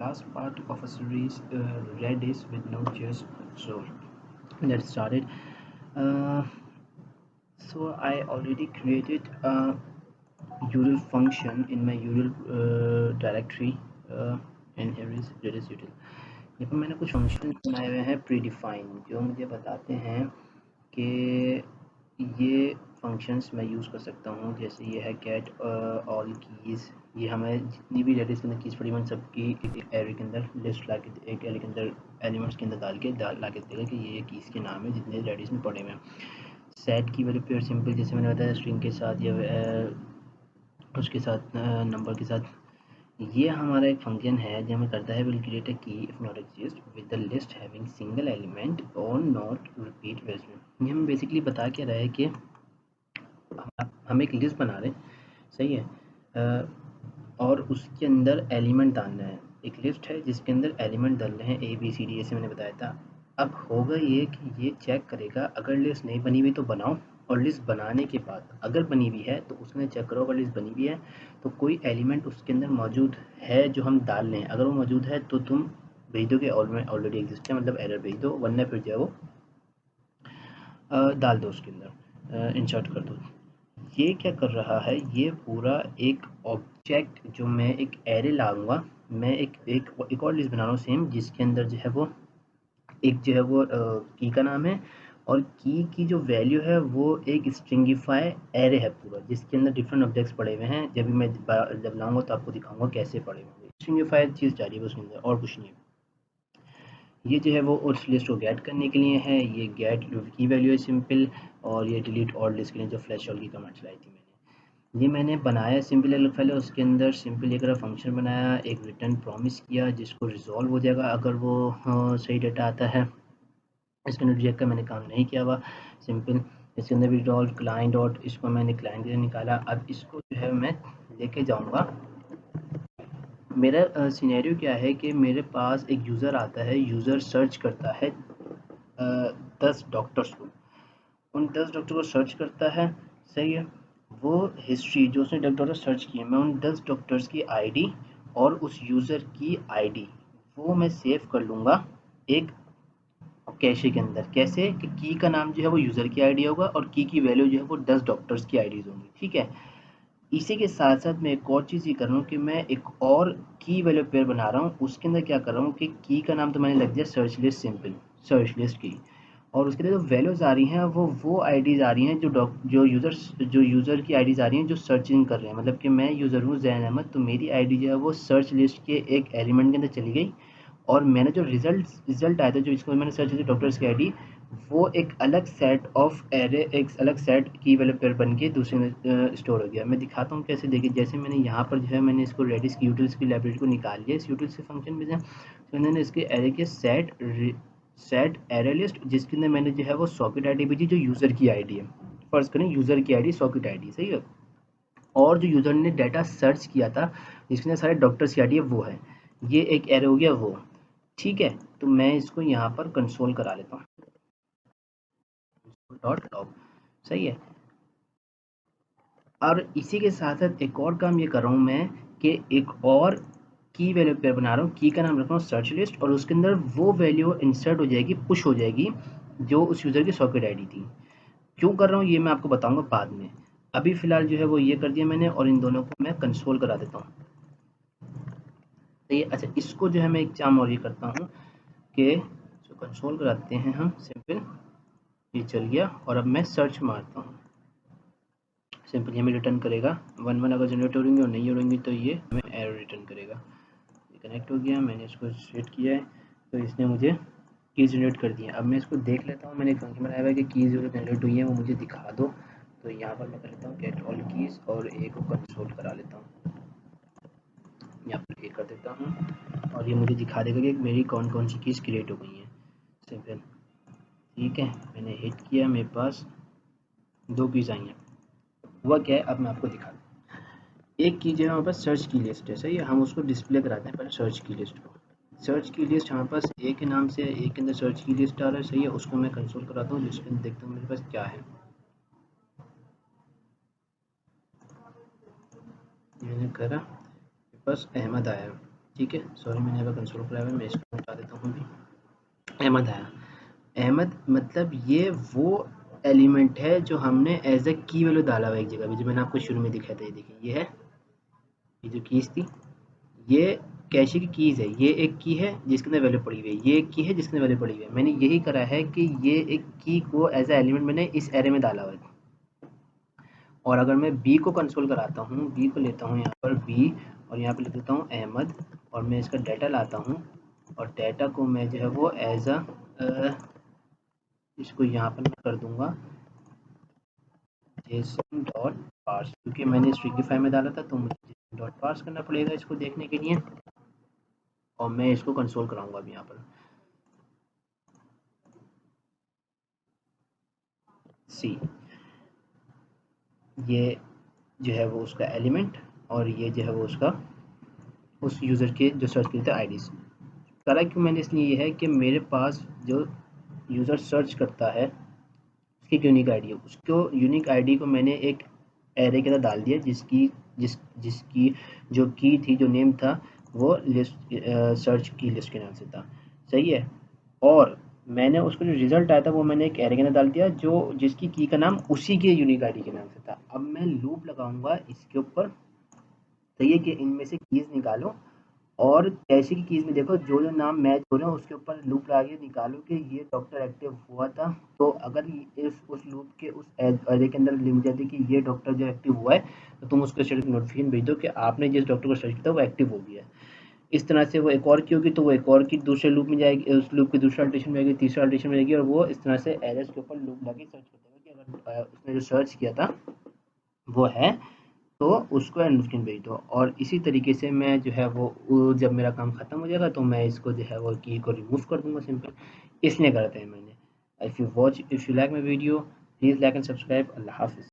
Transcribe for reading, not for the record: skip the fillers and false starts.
last part of a series, Redis with Node.js. So let's start it. Uh, so I already created a util function in my util directory, and here is Redis util. यहाँ पर मैंने कुछ function बनाए हुए हैं predefine, जो मुझे बताते हैं कि ये फंक्शंस मैं यूज़ कर सकता हूँ। जैसे ये है गेट ऑल कीज़, ये हमें जितनी भी रेडिस के अंदर कीज़ पड़ी हुई सबकी एक एरे के अंदर लिस्ट ला के, एक एरे के अंदर एलिमेंट्स के अंदर डाल ला के देगा कि ये कीज़ के नाम है जितने रेडिस में पड़े हुए हैं। सेट की वैल्यू प्योर सिंपल, जैसे मैंने बताया स्ट्रिंग के साथ या उसके साथ नंबर के साथ। ये हमारा एक फंक्शन है जो हमें करता है, विल क्रिएट अ की if not exist with the list having single element और नॉट रिपीट वैल्यू। ये हमें बेसिकली बता क्या रहा है कि हम एक लिस्ट बना रहे हैं, सही है, और उसके अंदर एलिमेंट डालना है। एक लिस्ट है जिसके अंदर एलिमेंट डाल रहे हैं ए बी सी डी, जैसे मैंने बताया था। अब होगा ये कि ये चेक करेगा, अगर लिस्ट नहीं बनी हुई तो बनाओ, और लिस्ट बनाने के बाद अगर बनी हुई है तो उसमें चेक करो, अगर लिस्ट बनी हुई है तो कोई एलिमेंट उसके अंदर मौजूद है जो हम डाल लें। अगर वो मौजूद है तो तुम भेज दो कि ऑलरेडी एग्जिस्ट है, मतलब एरर भेज दो, वरना फिर जो है वो डाल दो उसके अंदर, इंसर्ट कर दो। ये क्या कर रहा है, ये पूरा एक ऑब्जेक्ट जो मैं एक एरे लाऊंगा, मैं एक और लिस्ट बना रहा हूँ सेम, जिसके अंदर जो है वो एक जो है वो की का नाम है, और की जो वैल्यू है वो एक स्ट्रिंगिफाई एरे है पूरा, जिसके अंदर डिफरेंट ऑब्जेक्ट्स पड़े हुए हैं। जब लाऊंगा तो आपको दिखाऊंगा कैसे पड़े हुए हैं। स्ट्रिंगिफाई चीज़ जा रही है उसके अंदर, और कुछ नहीं है। ये जो है वो उस लिस्ट को गेट करने के लिए है। ये गेट की वैल्यू है सिंपल, और ये डिलीट ऑल लिस्ट के लिए जो फ्लैश ऑल की कमांड चलाई थी मैंने। ये मैंने बनाया सिंपल एल फाइल, उसके अंदर सिंपल एक फंक्शन बनाया, एक रिटर्न प्रॉमिस किया जिसको रिजॉल्व हो जाएगा अगर वो सही डेटा आता है। इसके अंदर रिजेक्ट का मैंने काम नहीं किया हुआ, सिंपल। इसके अंदर भी रिजॉल्व क्लाइंट डॉट, इसको मैंने क्लाइंट के लिए निकाला। अब इसको जो है मैं लेके जाऊँगा। मेरा सिनेरियो क्या है कि मेरे पास एक यूज़र आता है, यूज़र सर्च करता है 10 डॉक्टर्स को, उन 10 डॉक्टर को सर्च करता है, सही है। वो हिस्ट्री जो उसने डॉक्टर सर्च की है, मैं उन 10 डॉक्टर्स की आईडी और उस यूज़र की आईडी वो मैं सेव कर लूँगा एक कैशे के अंदर। कैसे कि की का नाम जो है वो यूज़र की आईडी होगा, और की वैल्यू जो है वो 10 डॉक्टर्स की आईडीज़ होंगी, ठीक है। इसी के साथ साथ मैं एक और चीज़ ये कर रहा हूँ कि मैं एक और की वैल्यू पेयर बना रहा हूँ। उसके अंदर क्या कर रहा हूँ कि की का नाम तो मैंने लग दिया search list, simple search list की, और उसके लिए जो वैल्यूज़ आ रही हैं वो आईडीज़ आ रही हैं जो यूज़र की आईडीज़ आ रही हैं जो सर्चिंग कर रहे हैं। मतलब कि मैं यूज़र हूँ ज़ैन अहमद, तो मेरी आईडी जो है वो सर्च लिस्ट के एक एलिमेंट के अंदर चली गई, और मैंने जो रिजल्ट आया था, जो इसको मैंने सर्च किया डॉक्टर्स की आईडी, वो एक अलग सेट ऑफ एरे, एक अलग सेट की वैल्यू पेयर बन के दूसरे में स्टोर हो गया। मैं दिखाता हूँ कैसे। देखिए, जैसे मैंने यहाँ पर जो है मैंने इसको रेडिस की यूटिल्स की लाइब्रेरी को निकाल लिया, इस यूटिल्स के फंक्शन में से। तो मैंने इसके एरे के सेट एरे लिस्ट, जिसके अंदर मैंने जो है वो सॉकेट आईडी भेजी जो यूज़र की आईडी है। फर्ज करें यूज़र की आईडी सॉकेट आईडी, सही है। और जो यूज़र ने डाटा सर्च किया था जिसके अंदर सारे डॉक्टर्स की आईडी है वो है, ये एक एरे हो गया वो, ठीक है। तो मैं इसको यहाँ पर कंसोल करा लेता हूँ, डॉट लॉग, सही है। और इसी के साथ साथ एक और काम ये कर रहा हूँ मैं कि एक और की वैल्यू पेयर बना रहा हूँ। की का नाम रख रहा हूँ सर्च लिस्ट, और उसके अंदर वो वैल्यू इंसर्ट हो जाएगी, पुश हो जाएगी जो उस यूज़र की सॉकेट आईडी थी। क्यों कर रहा हूँ ये मैं आपको बताऊंगा बाद में। अभी फ़िलहाल जो है वो ये कर दिया मैंने, और इन दोनों को मैं कंसोल करा देता हूँ। तो ये अच्छा, इसको जो है मैं एक काम और ये करता हूँ कि जो कंसोल कराते हैं हम, सिंपल ये चल गया। और अब मैं सर्च मारता हूँ, सिंपल हमें रिटर्न करेगा 1 1। अगर जनरेट हो रही और नहीं हो रही तो ये हमें एरर रिटर्न करेगा। ये कनेक्ट हो गया, मैंने इसको सेट किया है तो इसने मुझे कीज़ जनरेट कर दिया। अब मैं इसको देख लेता हूँ, मैंने एक फंक्शन बनाया हुआ है कि कीज़ जो जनरेट हुई है वो मुझे दिखा दो। तो यहाँ पर मैं कर लेता हूँ गेट ऑल कीज़, और ए को कंसोल करा लेता हूँ, यहाँ पर ए कर देता हूँ, और ये मुझे दिखा देगा कि मेरी कौन कौन सी कीज़ क्रिएट हो गई हैं, सिंपल, ठीक है। मैंने हिट किया, मेरे पास 2 कीज़ आई हैं। हुआ क्या है अब मैं आपको दिखा दूँ। एक की जो है हमारे पास सर्च की लिस्ट है, सही है। हम उसको डिस्प्ले कराते हैं पहले सर्च की लिस्ट को। सर्च की लिस्ट हमारे पास ए के नाम से, ए के अंदर सर्च की लिस्ट आ रहा है, सही है। उसको मैं कंसोल कराता हूँ, जिसके अंदर देखता हूँ मेरे पास क्या है। मैंने करा, मेरे पास अहमद आया, ठीक है, सॉरी मैंने यहाँ पर कंसोल खोला है, मैं इसको हटा देता हूँ अभी। अहमद आया। अहमद मतलब ये वो एलिमेंट है जो हमने एज अ की वैल्यू डाला हुआ एक जगह पे, जो मैंने आपको शुरू में दिखाया था। ये देखिए, ये है, ये जो कीज़ थी, ये कैशे की कीज़ है। ये एक की है जिसके अंदर वैल्यू पड़ी हुई है, ये एक की है जिसके अंदर वैल्यू पड़ी हुई है। मैंने यही करा है कि ये एक की को एज अ एलिमेंट मैंने इस एरे में डाला हुआ है। और अगर मैं बी को कंसोल कराता हूँ, बी को लेता हूँ यहाँ पर बी, और यहाँ पे लिख देता हूँ अहमद, और मैं इसका डाटा लाता हूँ, और डाटा को मैं जो है वो एज अ इसको यहाँ पर मैं कर दूंगा जेसन डॉट पार्स, क्योंकि मैंने स्विगीफाई में डाला था तो मुझे जेसन डॉट पार्स करना पड़ेगा इसको देखने के लिए। और मैं इसको कंसोल कराऊंगा अब यहाँ पर सी, ये जो है वो उसका एलिमेंट, और ये जो है वो उसका उस यूज़र के जो सर्च किए थे आईडीज। करा क्यों मैंने इसलिए, ये है कि मेरे पास जो यूज़र सर्च करता है उसकी एक यूनिक आईडी है, उसको यूनिक आईडी को मैंने एक एरे के अंदर डाल दिया, जिसकी जो की थी, जो नेम था, वो लिस्ट सर्च की लिस्ट के नाम से था। सही है। और मैंने उसको जो रिजल्ट आया था वो मैंने एक एरे के अंदर डाल दिया, जो जिसकी की का नाम उसी के यूनिक आईडी के नाम से था। अब मैं लूप लगाऊंगा इसके ऊपर। सही है कि इनमें से कीज़ निकालो, और कैशे की कीज़ में देखो जो जो नाम मैच हो रहे हैं उसके ऊपर लूप लगा के निकालो कि ये डॉक्टर एक्टिव हुआ था। तो अगर इस उस लूप के उस एरे के अंदर लिख जाती कि ये डॉक्टर जो एक्टिव हुआ है, तो तुम उसको स्टेटस नोटिफिकेशन भेज दो कि आपने जिस डॉक्टर को सर्च किया था वो एक्टिव हो गया है। इस तरह से वो एक और की होगी तो वो एक और की दूसरे लूप में जाएगी, उस लूप की दूसरा अल्टेशन में जाएगी, तीसरा अल्टेशन में जाएगी, और वो इस तरह से एरर्स के ऊपर लूप लगा के सर्च करता है कि अगर उसने जो सर्च किया था वो है, तो उसको नोटिफिकेशन भेज दो। और इसी तरीके से मैं जो है वो जब मेरा काम ख़त्म हो जाएगा तो मैं इसको जो है वो की को रिमूव कर दूंगा, सिंपल। इसलिए करते हैं मैंने। If you like my video, please like and subscribe. अल्लाह हाफिज़।